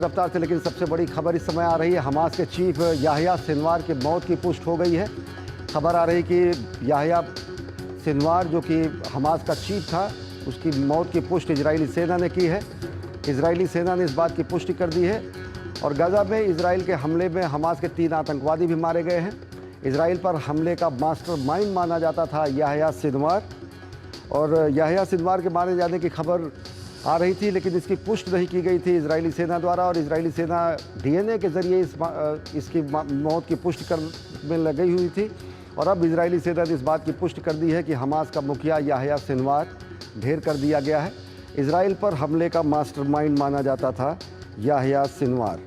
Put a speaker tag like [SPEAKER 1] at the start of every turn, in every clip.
[SPEAKER 1] रफ्तार से, लेकिन सबसे बड़ी खबर इस समय आ रही है। हमास के चीफ याह्या सिनवार की मौत की पुष्टि हो गई है। खबर आ रही कि याह्या सिनवार जो कि हमास का चीफ था, उसकी मौत की पुष्टि इजरायली सेना ने की है। इजरायली सेना ने इस बात की पुष्टि कर दी है। और गाज़ा में इजराइल के हमले में हमास के 3 आतंकवादी भी मारे गए हैं। इजराइल पर हमले का मास्टरमाइंड माना जाता था याह्या सिनवार, और याह्या सिनवार के मारे जाने की खबर आ रही थी, लेकिन इसकी पुष्टि नहीं की गई थी इजरायली सेना द्वारा। और इजरायली सेना डीएनए के ज़रिए इसकी मौत की पुष्टि करने लगी हुई थी। और अब इजरायली सेना ने इस बात की पुष्टि कर दी है कि हमास का मुखिया याह्या सिनवार ढेर कर दिया गया है। इजराइल पर हमले का मास्टरमाइंड माना जाता था याह्या सिनवार।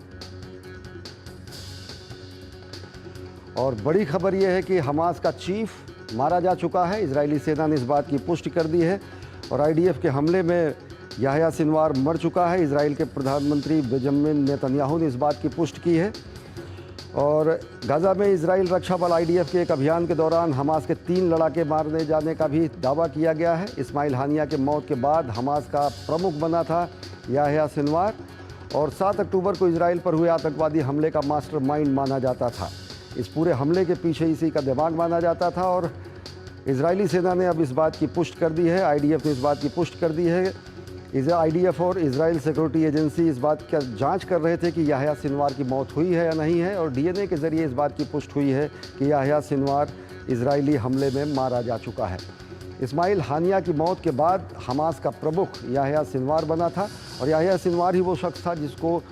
[SPEAKER 1] और बड़ी खबर यह है कि हमास का चीफ मारा जा चुका है। इजरायली सेना ने इस बात की पुष्टि कर दी है। और आईडीएफ के हमले में याह्या सिनवार मर चुका है। इजराइल के प्रधानमंत्री बेंजामिन नेतन्याहू ने इस बात की पुष्टि की है। और गाज़ा में इजराइल रक्षा बल आईडीएफ के एक अभियान के दौरान हमास के 3 लड़ाके मारने जाने का भी दावा किया गया है। इस्माइल हानिया के मौत के बाद हमास का प्रमुख बना था याह्या सिनवार, और 7 अक्टूबर को इजराइल पर हुए आतंकवादी हमले का मास्टरमाइंड माना जाता था। इस पूरे हमले के पीछे इसी का दिमाग माना जाता था। और इजरायली सेना ने अब इस बात की पुष्टि कर दी है, आईडीएफ ने इस बात की पुष्टि कर दी है। आईडीएफ और इजराइल सिक्योरिटी एजेंसी इस बात का जांच कर रहे थे कि याह्या सिनवार की मौत हुई है या नहीं है। और डीएनए के ज़रिए इस बात की पुष्टि हुई है कि याह्या सिनवार इजरायली हमले में मारा जा चुका है। इस्माइल हानिया की मौत के बाद हमास का प्रमुख याह्या सिनवार बना था। और याह्या सिनवार ही वो शख्स था जिसको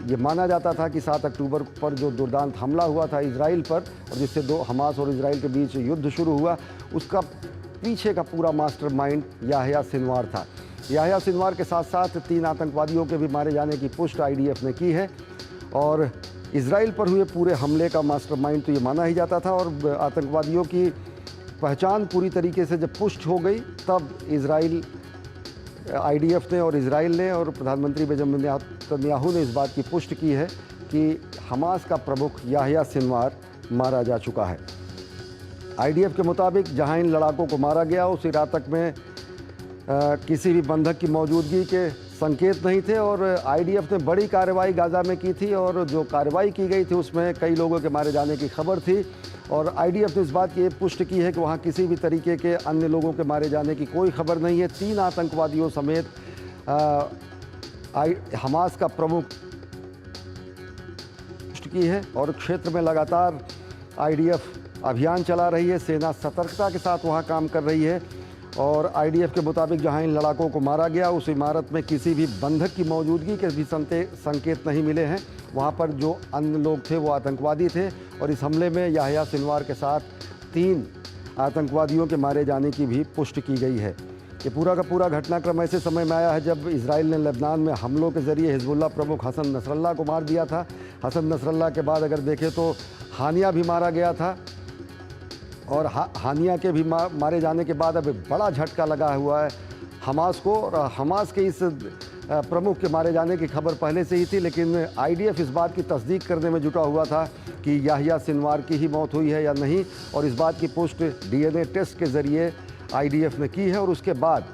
[SPEAKER 1] ये माना जाता था कि 7 अक्टूबर पर जो दुर्दांत हमला हुआ था इजराइल पर, और जिससे हमास और इजराइल के बीच युद्ध शुरू हुआ, उसका पीछे का पूरा मास्टरमाइंड याह्या सिनवार था। याह्या सिनवार के साथ साथ 3 आतंकवादियों के भी मारे जाने की पुष्टि आईडीएफ ने की है। और इजराइल पर हुए पूरे हमले का मास्टरमाइंड तो ये माना ही जाता था। और आतंकवादियों की पहचान पूरी तरीके से जब पुष्टि हो गई, तब इजराइल आईडीएफ ने और इजराइल ने और प्रधानमंत्री बेंजामिन नेतन्याहू ने इस बात की पुष्टि की है कि हमास का प्रमुख याह्या सिनवार मारा जा चुका है। आईडीएफ के मुताबिक जहां इन लड़ाकों को मारा गया, उस इलाके में किसी भी बंधक की मौजूदगी के संकेत नहीं थे। और आईडीएफ ने बड़ी कार्रवाई गाज़ा में की थी, और जो कार्रवाई की गई थी उसमें कई लोगों के मारे जाने की खबर थी। और आईडीएफ ने इस बात की पुष्टि की है कि वहाँ किसी भी तरीके के अन्य लोगों के मारे जाने की कोई खबर नहीं है। 3 आतंकवादियों समेत हमास का प्रमुख पुष्टि की है। और क्षेत्र में लगातार आईडीएफ अभियान चला रही है, सेना सतर्कता के साथ वहाँ काम कर रही है। और आईडीएफ के मुताबिक जहां इन लड़ाकों को मारा गया, उस इमारत में किसी भी बंधक की मौजूदगी के भी संकेत नहीं मिले हैं। वहां पर जो अन्य लोग थे वो आतंकवादी थे। और इस हमले में याह्या सिनवार के साथ 3 आतंकवादियों के मारे जाने की भी पुष्टि की गई है। ये पूरा का पूरा घटनाक्रम ऐसे समय में आया है जब इजराइल ने लेबनान में हमलों के ज़रिए हिजबुल्लाह प्रमुख हसन नसरल्लाह को मार दिया था। हसन नसरल्लाह के बाद अगर देखें तो हानिया भी मारा गया था। और हानिया के भी मारे जाने के बाद अब एक बड़ा झटका लगा हुआ है हमास को। और हमास के इस प्रमुख के मारे जाने की खबर पहले से ही थी, लेकिन आईडीएफ इस बात की तस्दीक करने में जुटा हुआ था कि याह्या सिनवार की ही मौत हुई है या नहीं। और इस बात की पुष्टि डीएनए टेस्ट के ज़रिए आईडीएफ ने की है। और उसके बाद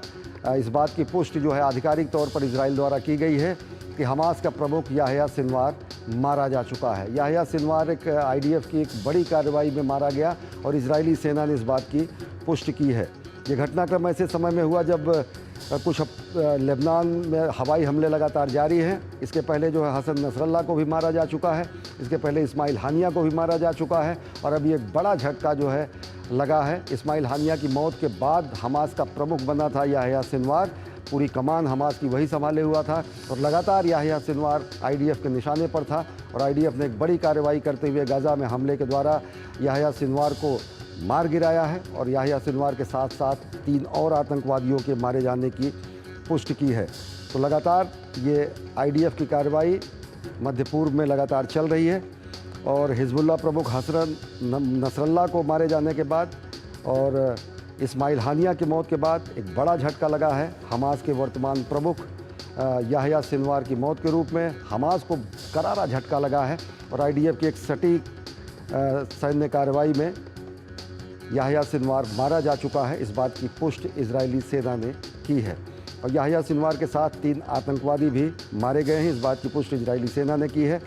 [SPEAKER 1] इस बात की पुष्टि जो है आधिकारिक तौर पर इजराइल द्वारा की गई है कि हमास का प्रमुख याह्या सिनवार मारा जा चुका है। याह्या सिनवार एक आईडीएफ की एक बड़ी कार्रवाई में मारा गया, और इजरायली सेना ने इस बात की पुष्टि की है। ये घटनाक्रम ऐसे समय में हुआ जब कुछ लेबनान में हवाई हमले लगातार जारी हैं। इसके पहले जो है हसन नसरल्लाह को भी मारा जा चुका है, इसके पहले इस्माइल हानिया को भी मारा जा चुका है। और अभी एक बड़ा झटका जो है लगा है। इस्माइल हानिया की मौत के बाद हमास का प्रमुख बना था याह्या सिनवार। पूरी कमान हमास की वही संभाले हुआ था। और लगातार याह्या सिनवार आईडीएफ के निशाने पर था। और आईडीएफ ने एक बड़ी कार्रवाई करते हुए गाज़ा में हमले के द्वारा याह्या सिनवार को मार गिराया है। और याह्या सिनवार के साथ साथ 3 और आतंकवादियों के मारे जाने की पुष्टि की है। तो लगातार ये आईडीएफ की कार्रवाई मध्य पूर्व में लगातार चल रही है। और हिजबुल्लाह प्रमुख हसन नसरल्लाह को मारे जाने के बाद और इस्माइल हानिया की मौत के बाद एक बड़ा झटका लगा है हमास के वर्तमान प्रमुख याह्या सिनवार की मौत के रूप में। हमास को करारा झटका लगा है। और आईडीएफ की एक सटीक सैन्य कार्रवाई में याह्या सिनवार मारा जा चुका है, इस बात की पुष्टि इजरायली सेना ने की है। और याह्या सिनवार के साथ 3 आतंकवादी भी मारे गए हैं। इस बात की पुष्टि इजरायली सेना ने की है।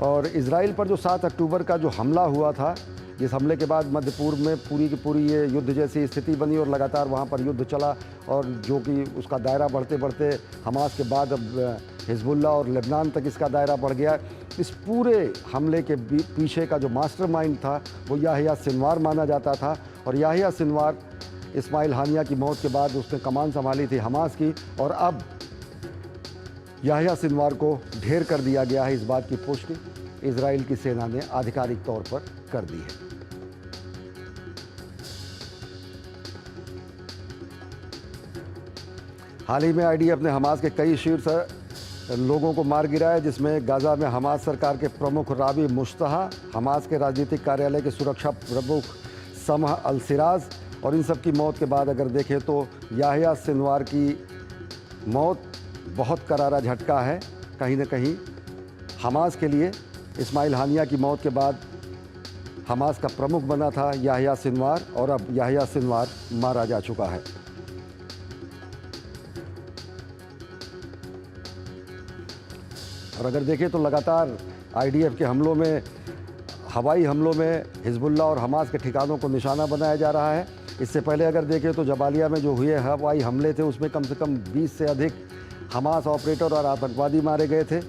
[SPEAKER 1] और इजराइल पर जो 7 अक्टूबर का जो हमला हुआ था, जिस हमले के बाद मध्य पूर्व में पूरी की पूरी ये युद्ध जैसी स्थिति बनी और लगातार वहाँ पर युद्ध चला, और जो कि उसका दायरा बढ़ते बढ़ते हमास के बाद अब हिजबुल्लाह और लेबनान तक इसका दायरा बढ़ गया। इस पूरे हमले के पीछे का जो मास्टरमाइंड था वो याह्या सिनवार माना जाता था। और याह्या सिनवार इस्माइल हानिया की मौत के बाद उसने कमान संभाली थी हमास की, और अब याह्या सिनवार को ढेर कर दिया गया है। इस बात की पुष्टि इजराइल की सेना ने आधिकारिक तौर पर कर दी है। हाल ही में आईडीएफ ने हमास के कई शीर्ष लोगों को मार गिराया, जिसमें गाज़ा में हमास सरकार के प्रमुख राबी मुश्तहा, हमास के राजनीतिक कार्यालय के सुरक्षा प्रमुख समह अल सिराज, और इन सब की मौत के बाद अगर देखें तो याह्या सिनवार की मौत बहुत करारा झटका है कहीं न कहीं हमास के लिए। इस्माइल हानिया की मौत के बाद हमास का प्रमुख बना था याह्या सिनवार, और अब याह्या सिनवार मारा जा चुका है। और अगर देखें तो लगातार आईडीएफ के हमलों में, हवाई हमलों में हिजबुल्लाह और हमास के ठिकानों को निशाना बनाया जा रहा है। इससे पहले अगर देखें तो जबालिया में जो हुए हवाई हमले थे उसमें कम से कम 20 से अधिक हमास ऑपरेटर और आतंकवादी मारे गए थे।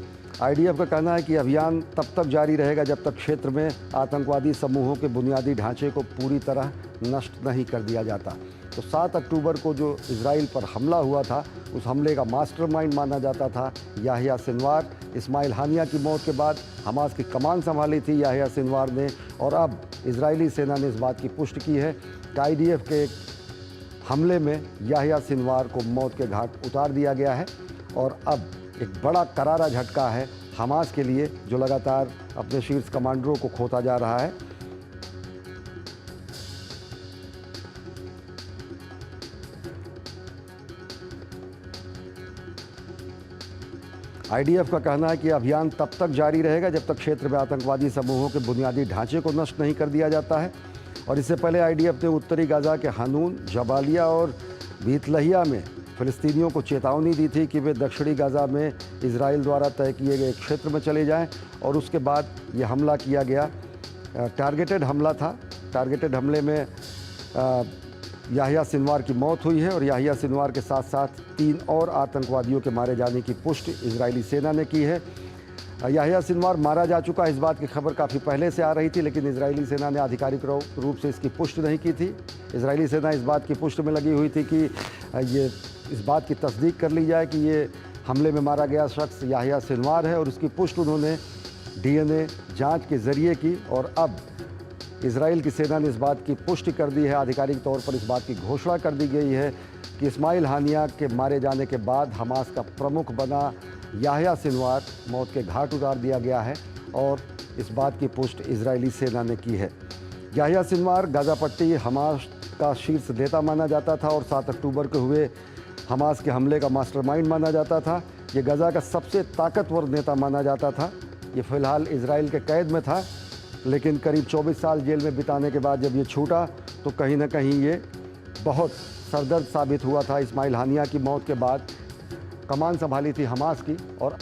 [SPEAKER 1] आईडीएफ का कहना है कि अभियान तब तक जारी रहेगा जब तक क्षेत्र में आतंकवादी समूहों के बुनियादी ढांचे को पूरी तरह नष्ट नहीं कर दिया जाता। तो 7 अक्टूबर को जो इजराइल पर हमला हुआ था, उस हमले का मास्टरमाइंड माना जाता था याह्या सिनवार। इस्माइल हानिया की मौत के बाद हमास की कमान संभाली थी याह्या सिनवार ने, और अब इजरायली सेना ने इस बात की पुष्टि की है कि आईडीएफ के एक हमले में याह्या सिनवार को मौत के घाट उतार दिया गया है। और अब एक बड़ा करारा झटका है हमास के लिए, जो लगातार अपने शीर्ष कमांडरों को खोता जा रहा है। आईडीएफ का कहना है कि अभियान तब तक जारी रहेगा जब तक क्षेत्र में आतंकवादी समूहों के बुनियादी ढांचे को नष्ट नहीं कर दिया जाता है। और इससे पहले आईडीएफ ने उत्तरी गाज़ा के हनून, जबालिया और बीतलहिया में फ़िलिस्तीनियों को चेतावनी दी थी कि वे दक्षिणी गाज़ा में इजराइल द्वारा तय किए गए क्षेत्र में चले जाएं, और उसके बाद ये हमला किया गया। टारगेटेड हमला था। टारगेटेड हमले में याह्या सिनवार की मौत हुई है, और याह्या सिनवार के साथ साथ 3 और आतंकवादियों के मारे जाने की पुष्टि इजरायली सेना ने की है। याह्या सिनवार मारा जा चुका है, इस बात की खबर काफ़ी पहले से आ रही थी, लेकिन इजरायली सेना ने आधिकारिक रूप से इसकी पुष्टि नहीं की थी। इजरायली सेना इस बात की पुष्टि में लगी हुई थी कि ये इस बात की तस्दीक कर ली जाए कि ये हमले में मारा गया शख्स याह्या सिनवार है, और उसकी पुष्टि उन्होंने डीएनए जांच के ज़रिए की। और अब इजराइल की सेना ने इस बात की पुष्टि कर दी है, आधिकारिक तौर पर इस बात की घोषणा कर दी गई है कि इस्माइल हानिया के मारे जाने के बाद हमास का प्रमुख बना याह्या सिनवार मौत के घाट उतार दिया गया है, और इस बात की पुष्टि इजरायली सेना ने की है। याह्या सिनवार गाज़ा पट्टी हमास का शीर्ष नेता माना जाता था, और 7 अक्टूबर को हुए हमास के हमले का मास्टरमाइंड माना जाता था। ये गाज़ा का सबसे ताकतवर नेता माना जाता था। ये फ़िलहाल इजराइल के कैद में था, लेकिन करीब 24 साल जेल में बिताने के बाद जब ये छूटा तो कहीं ना कहीं ये बहुत सरदर्द साबित हुआ था। इस्माइल हानिया की मौत के बाद कमान संभाली थी हमास की, और